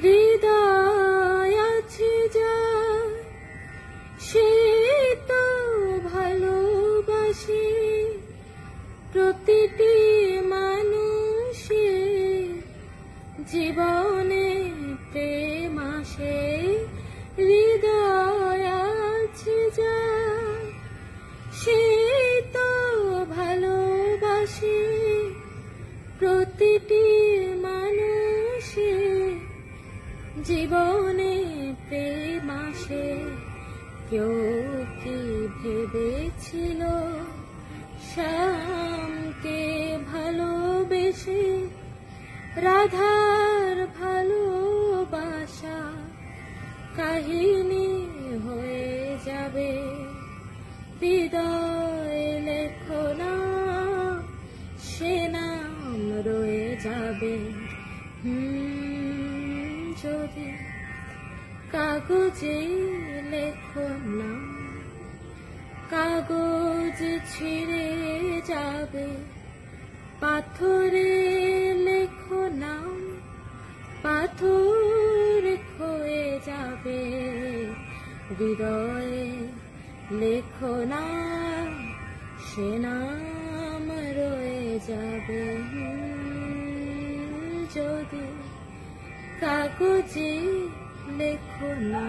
হৃদয় আছে যার সে তো ভালোবাসে প্রতিটি মানুষের জীবনে প্রেম আসে। হৃদয় আছে যার সে তো ভালোবাসে প্রতিটি মানুষের জীবনে প্রেম আসে। কেউ কি ভেবেছিল শ্যামকে ভালোবেসে রাধার ভালোবাসা কাহিনী হয়ে যাবে? হৃদয় লেখো না, সে নাম রয়ে যাবে। যদি কাগজে লেখো না, কাগজ ছিঁড়ে যাবে। পাথরে লেখো না, পাথর ক্ষয়ে যাবে। হৃদয়ে লেখো না, সে নাম রয়ে যাবে। যদি কাগজে লেখো না।